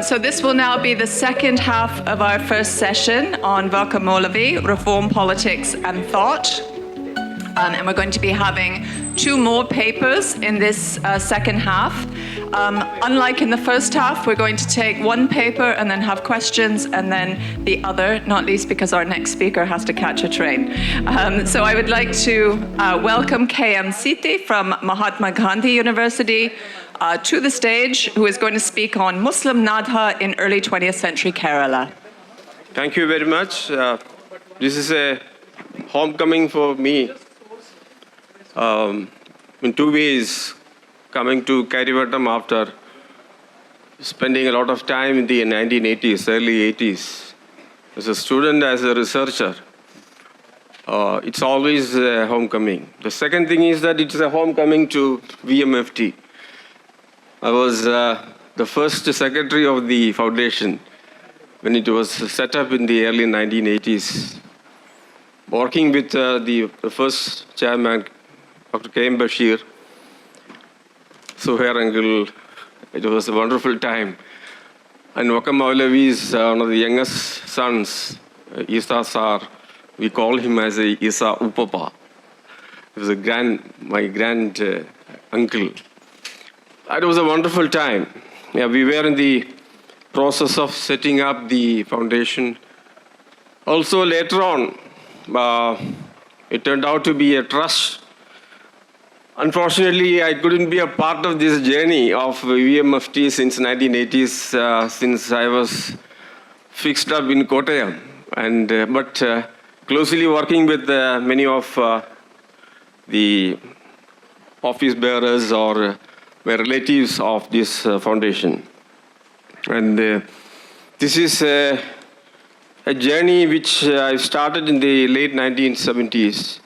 So this will now be the second half of our first session on Vakkom Moulavi, Reform, Politics and Thought. And we're going to be having two more papers in this second half. Unlike in the first half, we're going to take one paper and then have questions, and then the other, not least because our next speaker has to catch a train. So I would like to welcome KM Seethi from Mahatma Gandhi University to the stage, who is going to speak on Muslim Nadha in early 20th century Kerala. Thank you very much. This is a homecoming for me. In two ways, coming to Karyavattam after spending a lot of time in the 1980s, early 80s, as a student, as a researcher. It's always a homecoming. The second thing is that it's a homecoming to VMFT. I was the first secretary of the foundation when it was set up in the early 1980s, working with the first chairman, Dr. K.M. Bashir. So here, uncle, it was a wonderful time. And Vakkom Moulavi is one of the youngest sons, Isa Sar. We call him as a Isa Upapa. He was my grand uncle. It was a wonderful time. Yeah, we were in the process of setting up the foundation. Also, later on, it turned out to be a trust. Unfortunately, I couldn't be a part of this journey of VMFT since 1980s, since I was fixed up in Kottayam. But closely working with many of the office bearers or my relatives of this foundation. And this is a journey which I started in the late 1970s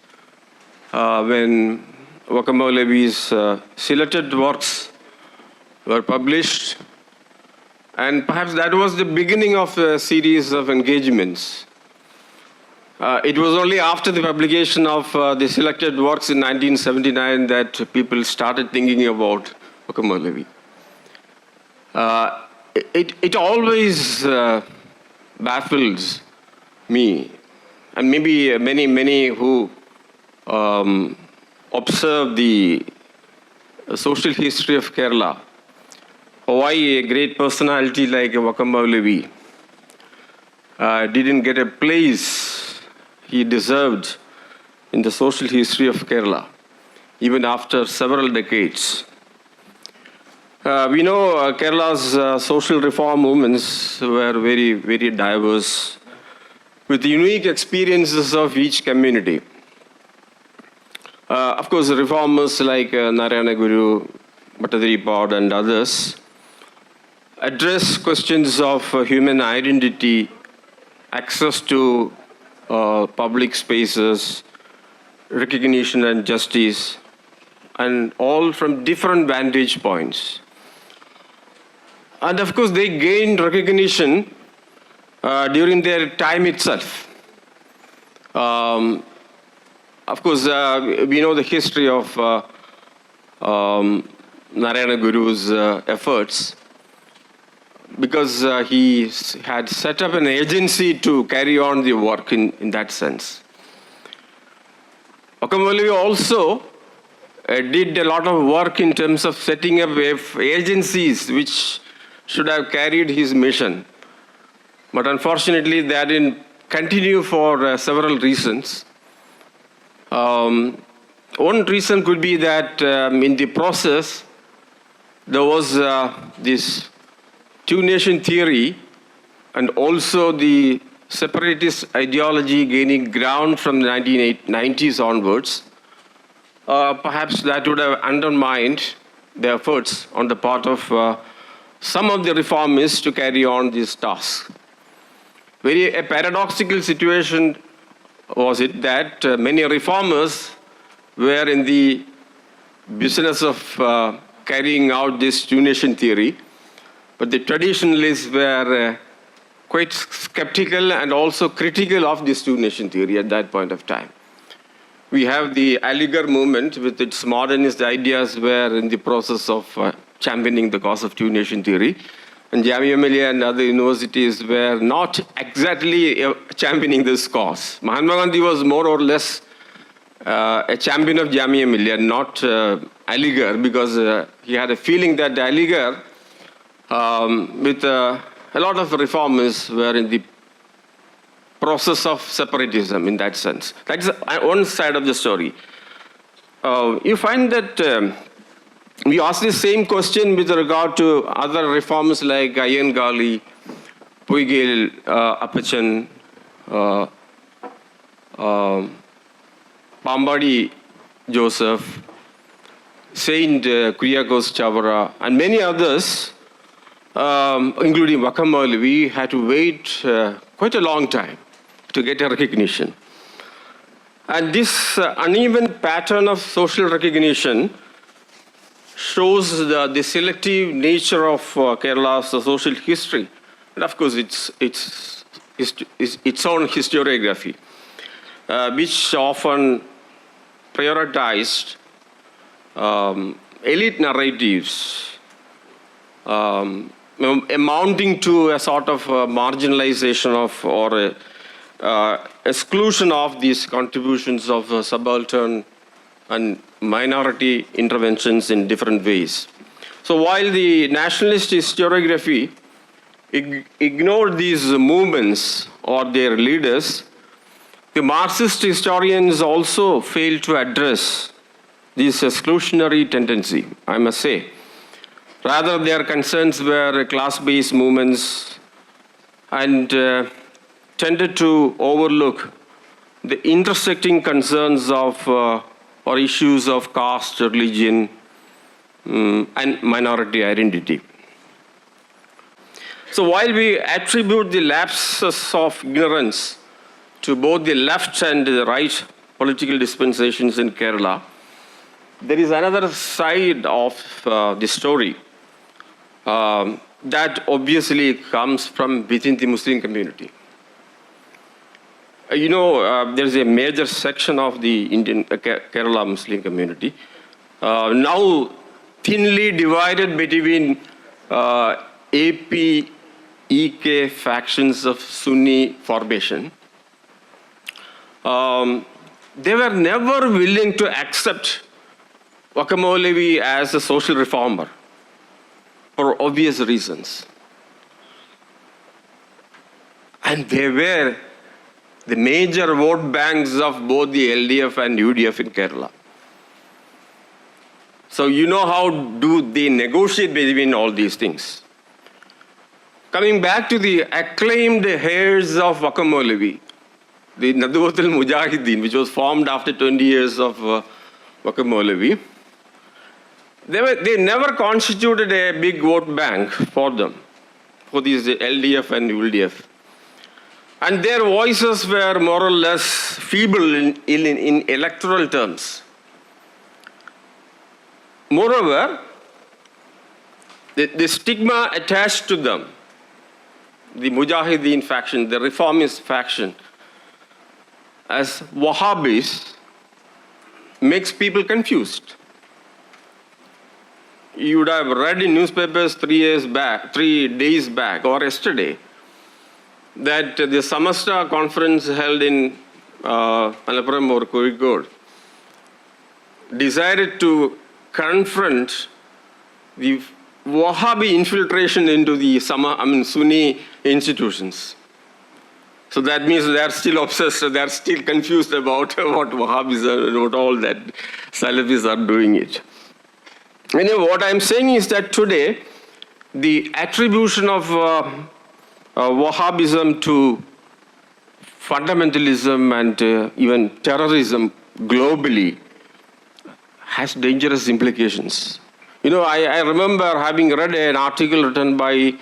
when Vakkom Moulavi's selected works were published. And perhaps that was the beginning of a series of engagements. It was only after the publication of the selected works in 1979 that people started thinking about Vakkom Moulavi. It always baffles me, and maybe many who observe the social history of Kerala, why a great personality like Vakkom Moulavi didn't get a place he deserved in the social history of Kerala, even after several decades. We know Kerala's social reform movements were very, very diverse, with unique experiences of each community. Of course, reformers like Narayana Guru, Bhattacharya and others address questions of human identity, access to public spaces, recognition and justice, and all from different vantage points. And of course, they gained recognition during their time itself. Of course, we know the history of Narayana Guru's efforts, because he had set up an agency to carry on the work in that sense. Vakkom Moulavi also did a lot of work in terms of setting up agencies which should have carried his mission. But unfortunately, that didn't continue for several reasons. One reason could be that in the process, there was this two-nation theory and also the separatist ideology gaining ground from the 1990s onwards. Perhaps that would have undermined the efforts on the part of some of the reformists to carry on this task. A paradoxical situation was it that many reformers were in the business of carrying out this two-nation theory, but the traditionalists were quite skeptical and also critical of this two-nation theory at that point of time. We have the Aligarh movement with its modernist ideas were in the process of championing the cause of two-nation theory. and Jamia Millia and other universities were not exactly championing this cause. Mahatma Gandhi was more or less a champion of Jamia Millia, not Aligarh, because he had a feeling that Aligarh, with a lot of reformers, were in the process of separatism in that sense. That's one side of the story. You find that we ask the same question with regard to other reforms like Ayan Gali, Puigil Apachan, Pambadi Joseph, Saint Kuriakos Chavara, and many others, including Vakkom Moulavi, had to wait quite a long time to get a recognition. And this uneven pattern of social recognition shows the selective nature of Kerala's social history, and of course its own historiography, which often prioritized elite narratives, amounting to a sort of marginalization of or exclusion of these contributions of subaltern and minority interventions in different ways. So while the nationalist historiography ignored these movements or their leaders, the Marxist historians also failed to address this exclusionary tendency, I must say. Rather, their concerns were class-based movements and tended to overlook the intersecting concerns of or issues of caste, religion, and minority identity. So while we attribute the lapses of ignorance to both the left and the right political dispensations in Kerala, there is another side of the story that obviously comes from within the Muslim community. There's a major section of the Indian Kerala Muslim community now thinly divided between AP, EK factions of Sunni formation. They were never willing to accept Vakkom Moulavi as a social reformer for obvious reasons. And they were the major vote banks of both the LDF and UDF in Kerala. So you know how do they negotiate between all these things. Coming back to the acclaimed heirs of Vakkom Moulavi, the Nadwatul Mujahideen, which was formed after 20 years of Vakkom Moulavi, they never constituted a big vote bank for them, for these LDF and ULDF. And their voices were more or less feeble in electoral terms. Moreover, the stigma attached to them, the Mujahideen faction, the reformist faction, as Wahhabis, makes people confused. You would have read in newspapers 3 days back, or yesterday, that the Samasta conference held in Malappuram or Kozhikode decided to confront the Wahhabi infiltration into the Sunni institutions. So that means they are still obsessed, they are still confused about what Wahhabis are, what all that Salafis are doing it. Anyway, what I'm saying is that today, the attribution of Wahhabism to fundamentalism and even terrorism globally has dangerous implications. I remember having read an article written by a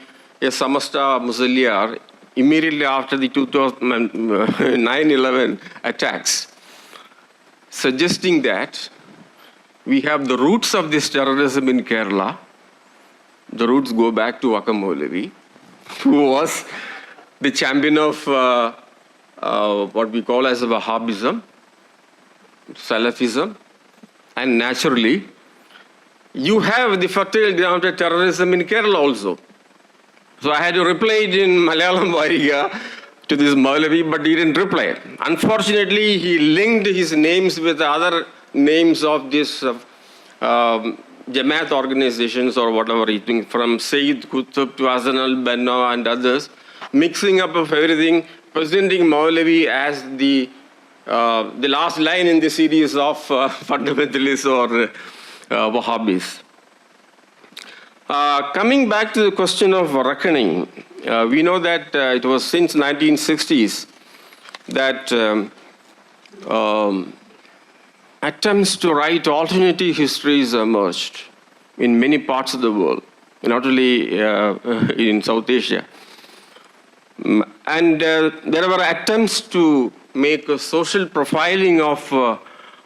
Samasta Musalliyar immediately after the 9/11 attacks, suggesting that we have the roots of this terrorism in Kerala. The roots go back to Vakkom Moulavi, who was the champion of what we call as Wahhabism, Salafism, and naturally, you have the fertile ground of terrorism in Kerala also. So I had to reply it in Malayalam Variga to this Moulavi, but he didn't reply. Unfortunately, he linked his names with other names of this Jamaat organizations or whatever, from Sayyid Qutb to Hasan al-Banna and others, mixing up of everything, presenting Moulavi as the last line in the series of fundamentalists or Wahhabis. Coming back to the question of reckoning, we know that it was since 1960s that attempts to write alternative histories emerged in many parts of the world, not only in South Asia. And there were attempts to make a social profiling of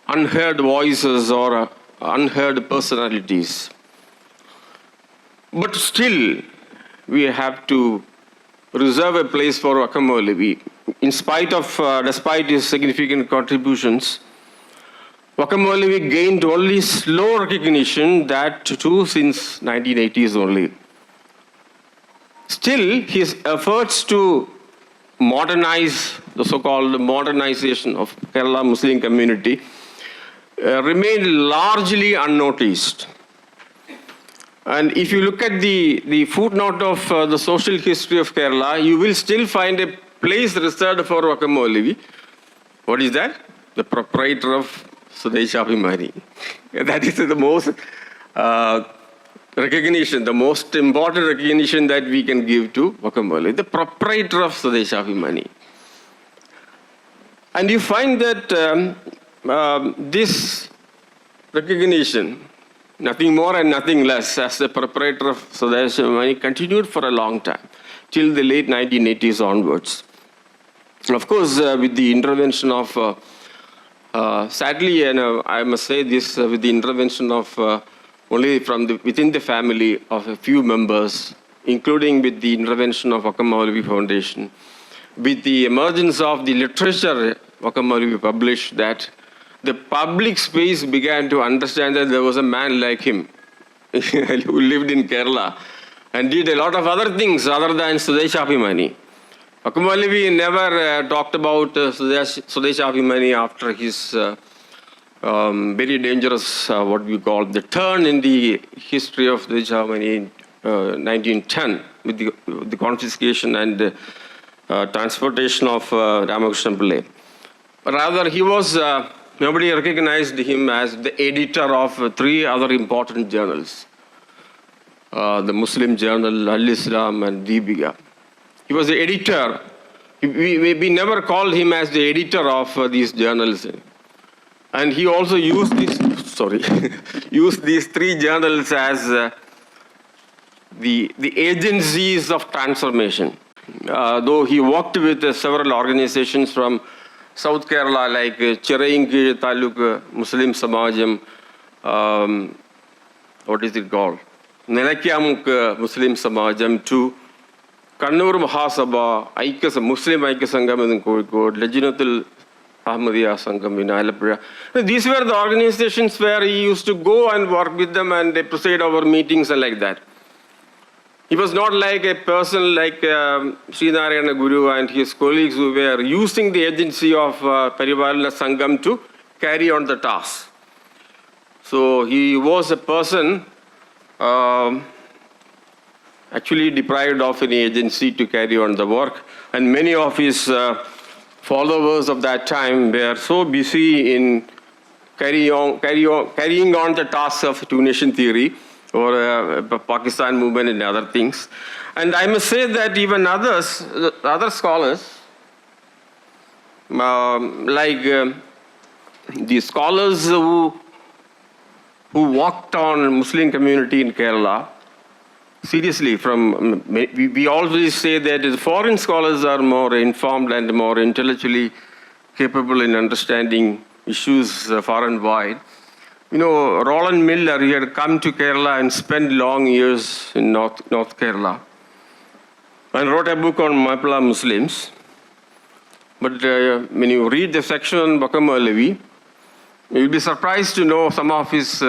unheard voices or unheard personalities. But still, we have to reserve a place for Vakkom Moulavi. Despite his significant contributions, Vakkom Moulavi gained only slow recognition, that too since 1980s only. Still, his efforts to modernize, the so-called modernization of Kerala Muslim community remained largely unnoticed. And if you look at the footnote of the social history of Kerala, you will still find a place reserved for Vakkom Moulavi. What is that? The proprietor of Swadeshabhimani. That is the most recognition, the most important recognition that we can give to Vakkom Moulavi, the proprietor of Swadeshabhimani. And you find that this recognition, nothing more and nothing less, as the proprietor of Swadeshabhimani, continued for a long time, till the late 1980s onwards. And of course, with the intervention of, sadly, I must say this, with the intervention of only from within the family of a few members, including with the intervention of Vakkom Moulavi Foundation, with the emergence of the literature Vakkom Moulavi published, that the public space began to understand that there was a man like him who lived in Kerala and did a lot of other things other than Swadeshabhimani. Vakkom Moulavi never talked about Swadeshabhimani after his very dangerous, what we call the turn in the history of Swadeshabhimani in 1910 with the confiscation and transportation of Ramakrishna Pillai. Rather, he was, nobody recognized him as the editor of three other important journals, the Muslim journal, Al-Islam and Deepica. He was the editor. We never called him as the editor of these journals. And he also used used these three journals as the agencies of transformation. Though he worked with several organizations from South Kerala, like Chirayinki Taluk Muslim Samajam, what is it called? Nelakyamuk Muslim Samajam, to Kannur Mahasabha, Muslim Aika Sangam in Kozhikode, Lejinatul Ahmadiyya Sangam in Alappuzha. These were the organizations where he used to go and work with them, and they preside over meetings and like that. He was not like a person like Srinarayana Guru and his colleagues who were using the agency of Parivalana Sangam to carry on the task. So he was a person actually deprived of any agency to carry on the work, and many of his followers of that time were so busy in carrying on the tasks of two-nation theory or Pakistan movement and other things. And I must say that even other scholars, like the scholars who worked on Muslim community in Kerala, seriously, we always say that the foreign scholars are more informed and more intellectually capable in understanding issues far and wide. You know, Roland Miller, he had come to Kerala and spent long years in North Kerala and wrote a book on Maipala Muslims. But when you read the section on Vakkom Moulavi, you'll be surprised to know some of his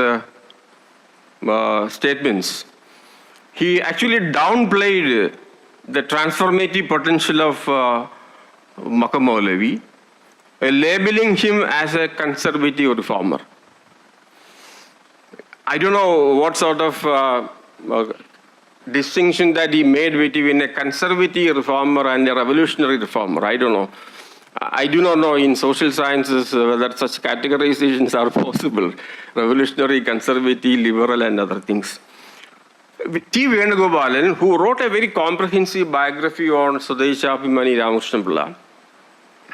statements. He actually downplayed the transformative potential of Vakkom Moulavi, labeling him as a conservative reformer. I don't know what sort of distinction that he made between a conservative reformer and a revolutionary reformer. I don't know. I do not know in social sciences whether such categorizations are possible. Revolutionary, conservative, liberal, and other things. T. Venugopalan, who wrote a very comprehensive biography on Swadeshabhimani Ramakrishna Pilla,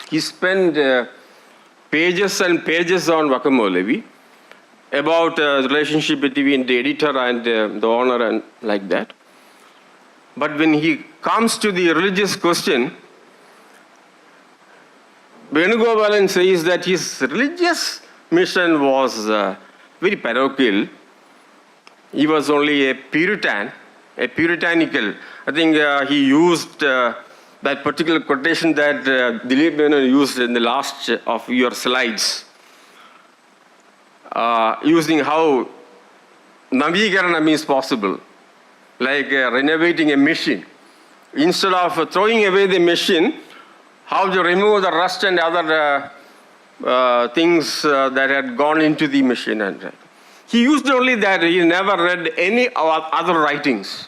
he spent pages and pages on Vakkom Moulavi about the relationship between the editor and the owner and like that. But when he comes to the religious question, Venugopalan says that his religious mission was very parochial. He was only a Puritan, a puritanical. I think he used that particular quotation that Dilip Menon used in the last of your slides, using how Navikaranam is possible, like renovating a machine. Instead of throwing away the machine, how to remove the rust and other things that had gone into the machine. And he used only that. He never read any other writings.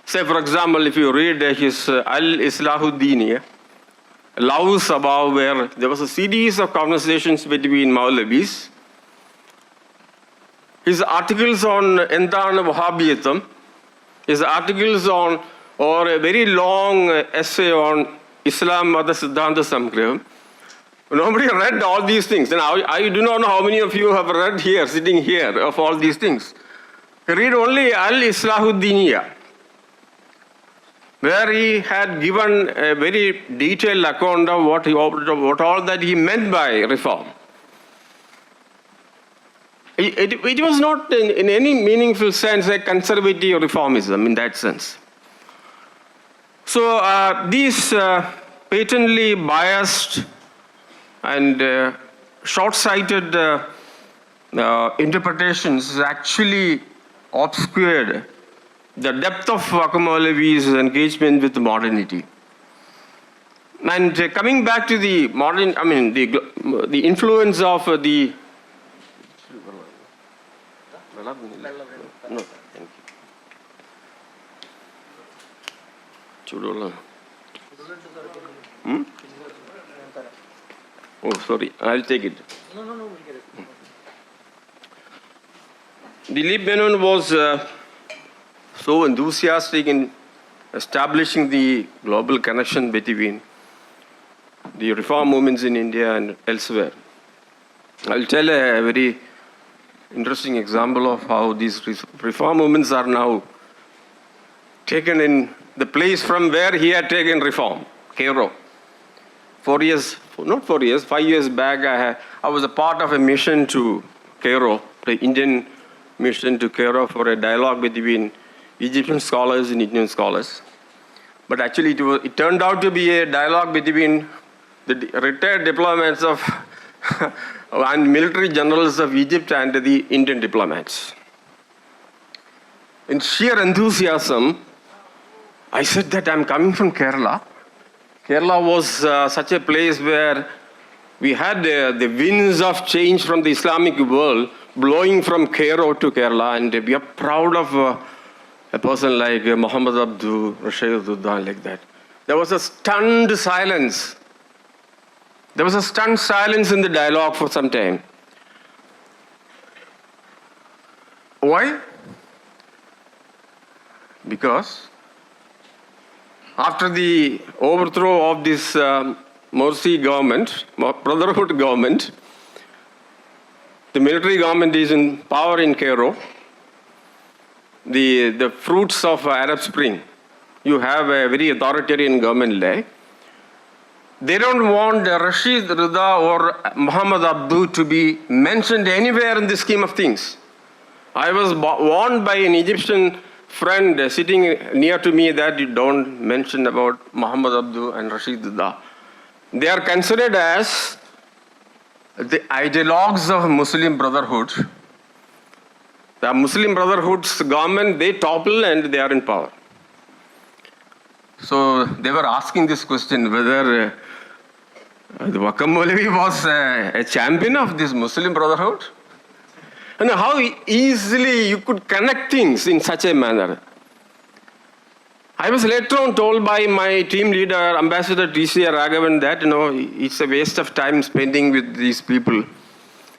Say, for example, if you read his Al-Islahuddin, Laus above, where there was a series of conversations between Maulavis, his articles on Endan Wahhabiyattam, his articles on, or a very long essay on Islam Mada Siddhanta Samgraham. Nobody read all these things. And I do not know how many of you have read here, sitting here, of all these things. Read only Al-Islahuddiniya, where he had given a very detailed account of what all that he meant by reform. It was not in any meaningful sense a conservative reformism in that sense. So these patently biased and short-sighted interpretations actually obscured the depth of Vakkom Moulavi's engagement with modernity. And coming back to the modern, the influence of the... No, thank you. Oh, sorry, I'll take it. No, Dilip Menon was so enthusiastic in establishing the global connection between the reform movements in India and elsewhere. I'll tell a very interesting example of how these reform movements are now taken in the place from where he had taken reform, Cairo. 5 years back, I was a part of a mission to Cairo, the Indian mission to Cairo for a dialogue between Egyptian scholars and Indian scholars. But actually it turned out to be a dialogue between the retired diplomats of and military generals of Egypt and the Indian diplomats. In sheer enthusiasm, I said that I'm coming from Kerala. Kerala was such a place where we had the winds of change from the Islamic world blowing from Cairo to Kerala, and we are proud of a person like Muhammad Abdu, Rashid Duddan, like that. There was a stunned silence. There was a stunned silence in the dialogue for some time. Why? Because after the overthrow of this Morsi government, Brotherhood government, the military government is in power in Cairo. The fruits of Arab Spring, you have a very authoritarian government there. They don't want Rashid Rida or Muhammad Abdu to be mentioned anywhere in the scheme of things. I was warned by an Egyptian friend sitting near to me that you don't mention about Muhammad Abdu and Rashid Rida. They are considered as the ideologues of Muslim Brotherhood. The Muslim Brotherhood's government, they topple and they are in power. So they were asking this question whether the Vakkom Moulavi was a champion of this Muslim Brotherhood. And how easily you could connect things in such a manner. I was later on told by my team leader, Ambassador T.C. Raghavan, that it's a waste of time spending with these people,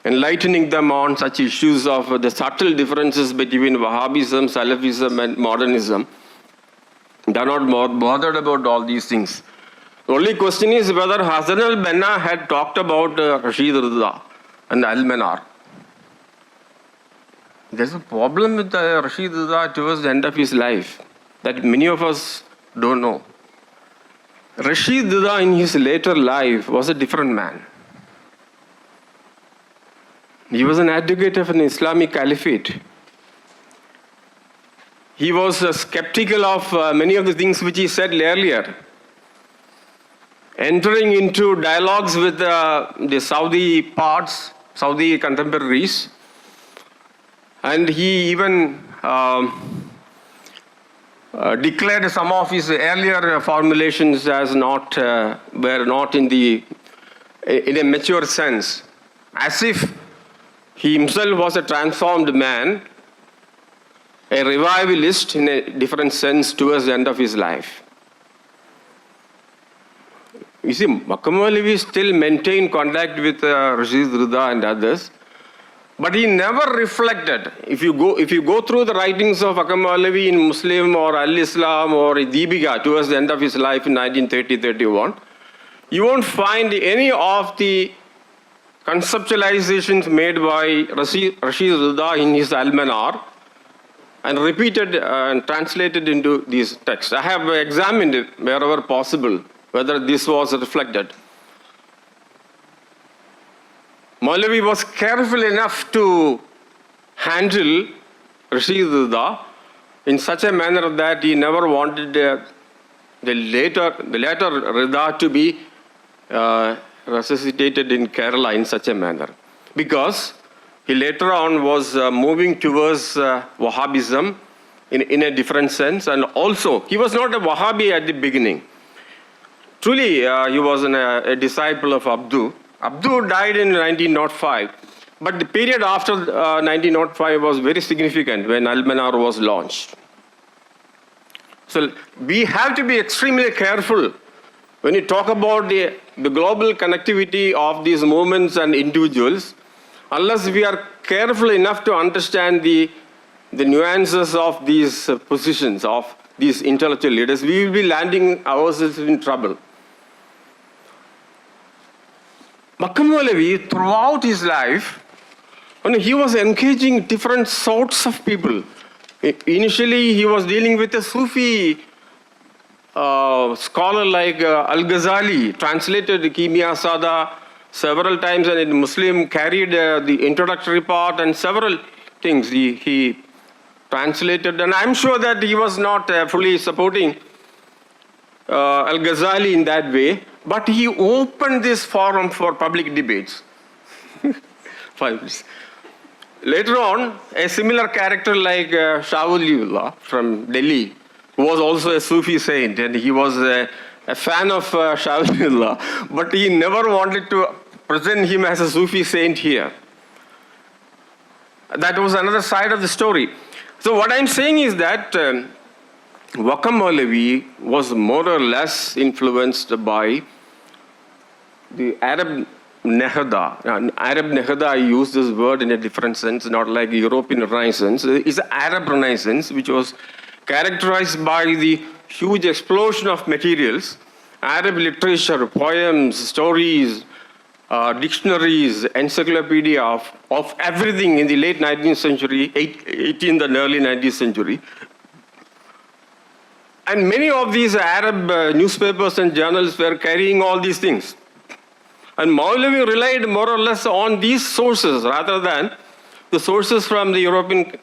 enlightening them on such issues of the subtle differences between Wahhabism, Salafism, and modernism. They are not bothered about all these things. The only question is whether Hassan al-Banna had talked about Rashid Rida and Al-Manar. There's a problem with Rashid Rida towards the end of his life that many of us don't know. Rashid Rida in his later life was a different man. He was an advocate of an Islamic caliphate. He was skeptical of many of the things which he said earlier, entering into dialogues with the Saudi contemporaries, and he even declared some of his earlier formulations as were not in a mature sense, as if he himself was a transformed man, a revivalist in a different sense towards the end of his life. You see, Vakkom Moulavi still maintained contact with Rashid Rida and others, but he never reflected. If you go through the writings of Vakkom Moulavi in Muslim or Al-Islam or Deepika towards the end of his life in 1930-31, you won't find any of the conceptualizations made by Rashid Rida in his Al-Manar and repeated and translated into these texts. I have examined it wherever possible, whether this was reflected. Moulavi was careful enough to handle Rashid Rida in such a manner that he never wanted the later Rida to be resuscitated in Kerala in such a manner, because he later on was moving towards Wahhabism in a different sense, and also he was not a Wahhabi at the beginning. Truly, he was a disciple of Abdu. Abdu died in 1905, but the period after 1905 was very significant when Al-Manar was launched. So we have to be extremely careful when you talk about the global connectivity of these movements and individuals, unless we are careful enough to understand the nuances of these positions of these intellectual leaders, we will be landing ourselves in trouble. Vakkom Moulavi, throughout his life, he was engaging different sorts of people. Initially, he was dealing with a Sufi scholar like Al-Ghazali, translated Kimia Sada several times, and in Muslim carried the introductory part and several things he translated. And I'm sure that he was not fully supporting Al-Ghazali in that way, but he opened this forum for public debates. Later on, a similar character like Shah Waliullah from Delhi, who was also a Sufi saint, and he was a fan of Shah Waliullah, but he never wanted to present him as a Sufi saint here. That was another side of the story. So what I'm saying is that Vakkom Moulavi was more or less influenced by the Arab Nehda. Arab Nehda, I use this word in a different sense, not like European Renaissance. It's the Arab Renaissance, which was characterized by the huge explosion of materials, Arab literature, poems, stories, dictionaries, encyclopedia of everything in the late 19th century, 18th and early 19th century. And many of these Arab newspapers and journals were carrying all these things. And Moulavi relied more or less on these sources rather than the sources from the European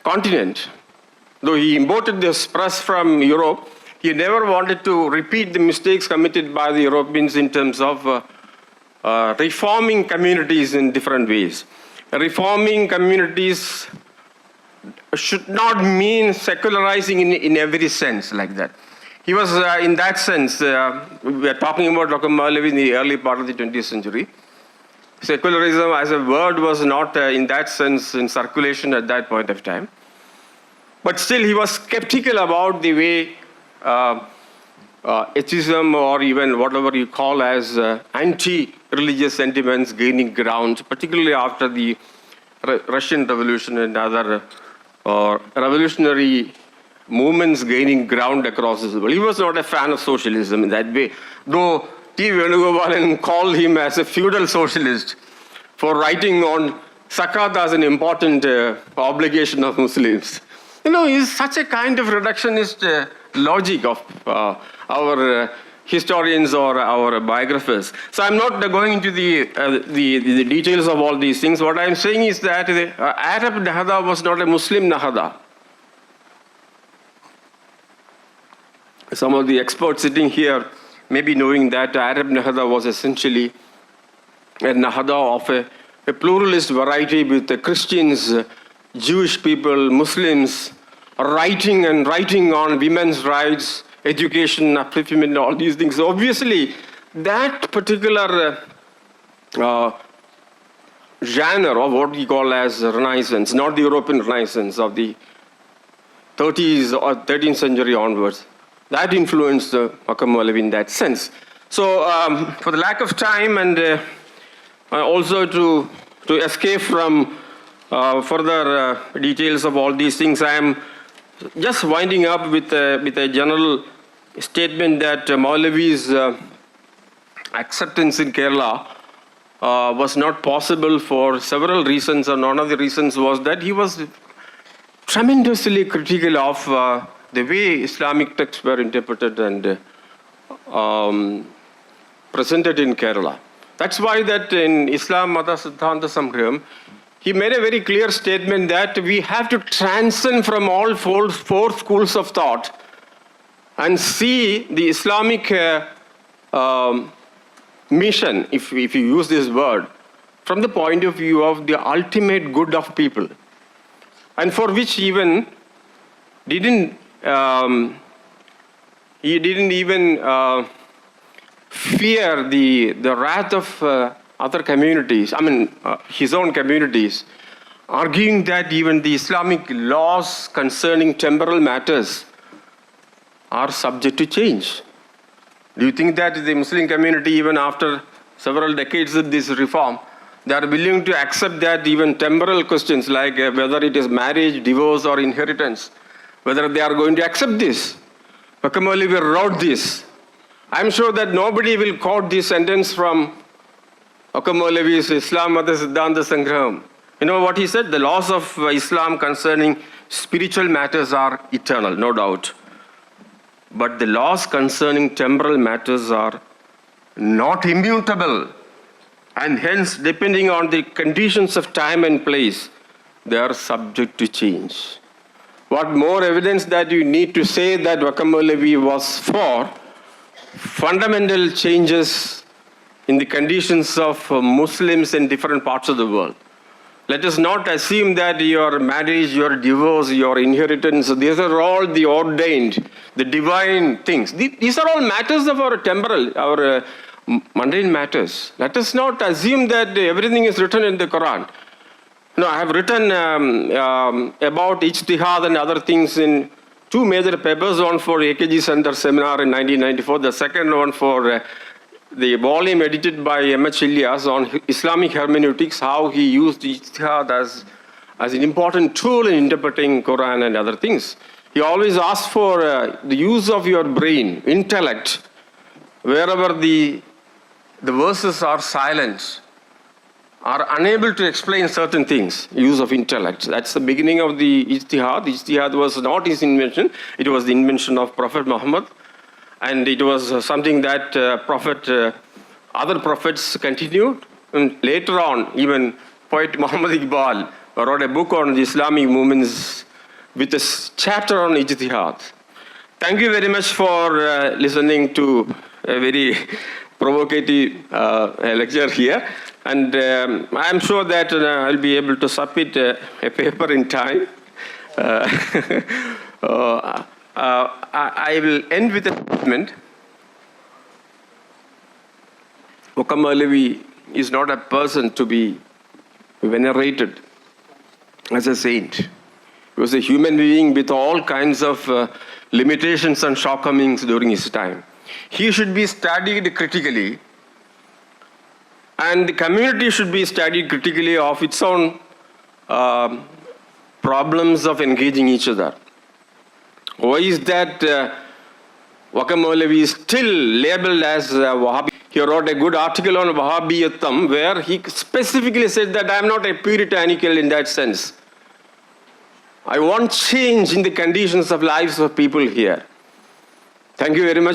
continent. Though he imported this press from Europe, he never wanted to repeat the mistakes committed by the Europeans in terms of reforming communities in different ways. Reforming communities should not mean secularizing in every sense like that. He was, in that sense, we are talking about Vakkom Moulavi in the early part of the 20th century. Secularism as a word was not, in that sense, in circulation at that point of time. But still, he was skeptical about the way atheism or even whatever you call as anti-religious sentiments gaining ground, particularly after the Russian Revolution and other revolutionary movements gaining ground across the world. He was not a fan of socialism in that way, though T. Venugopalan called him as a feudal socialist for writing on zakat as an important obligation of Muslims. You know, it's such a kind of reductionist logic of our historians or our biographers. So I'm not going into the details of all these things. What I'm saying is that the Arab Nahda was not a Muslim Nahda. Some of the experts sitting here may be knowing that Arab Nahda was essentially a Nahda of a pluralist variety with the Christians, Jewish people, Muslims, writing on women's rights, education, upliftment, all these things. So obviously, that particular genre of what we call as Renaissance, not the European Renaissance of the 30s or 13th century onwards, that influenced Vakkom Moulavi in that sense. So for the lack of time and also to escape from further details of all these things, I am just winding up with a general statement that Moulavi's acceptance in Kerala was not possible for several reasons, and one of the reasons was that he was tremendously critical of the way Islamic texts were interpreted and presented in Kerala. That's why that in Islam Mata Siddhanta Samgraham, he made a very clear statement that we have to transcend from all four schools of thought and see the Islamic mission, if you use this word, from the point of view of the ultimate good of people, and for which even he didn't even fear the wrath of other communities, his own communities, arguing that even the Islamic laws concerning temporal matters are subject to change. Do you think that the Muslim community, even after several decades of this reform, they are willing to accept that even temporal questions like whether it is marriage, divorce, or inheritance, whether they are going to accept this? Vakkom Moulavi wrote this. I'm sure that nobody will quote this sentence from Vakkom Moulavi's Islam Mata Siddhanta Sangraham. You know what he said? The laws of Islam concerning spiritual matters are eternal, no doubt. But the laws concerning temporal matters are not immutable. And hence, depending on the conditions of time and place, they are subject to change. What more evidence that you need to say that Vakkom Moulavi was for fundamental changes in the conditions of Muslims in different parts of the world. Let us not assume that your marriage, your divorce, your inheritance, these are all the ordained, the divine things. These are all matters of our temporal, our mundane matters. Let us not assume that everything is written in the Quran. No, I have written about ijtihad and other things in two major papers, one for AKG Center seminar in 1994, the second one for the volume edited by M.H. Ilyas on Islamic hermeneutics, how he used ijtihad as an important tool in interpreting Quran and other things. He always asked for the use of your brain, intellect, wherever the verses are silent, are unable to explain certain things, use of intellect. That's the beginning of the ijtihad. Ijtihad was not his invention, it was the invention of Prophet Muhammad. And it was something that other prophets continued. And later on, even poet Muhammad Iqbal wrote a book on the Islamic movements with a chapter on ijtihad. Thank you very much for listening to a very provocative lecture here. And I'm sure that I'll be able to submit a paper in time. I will end with a statement. Vakkom Moulavi is not a person to be venerated as a saint. He was a human being with all kinds of limitations and shortcomings during his time. He should be studied critically, and the community should be studied critically of its own problems of engaging each other. Why is that Vakkom Moulavi is still labeled as Wahhabi? He wrote a good article on Wahhabiyattam where he specifically said that I am not a puritanical in that sense. I want change in the conditions of lives of people here. Thank you very much.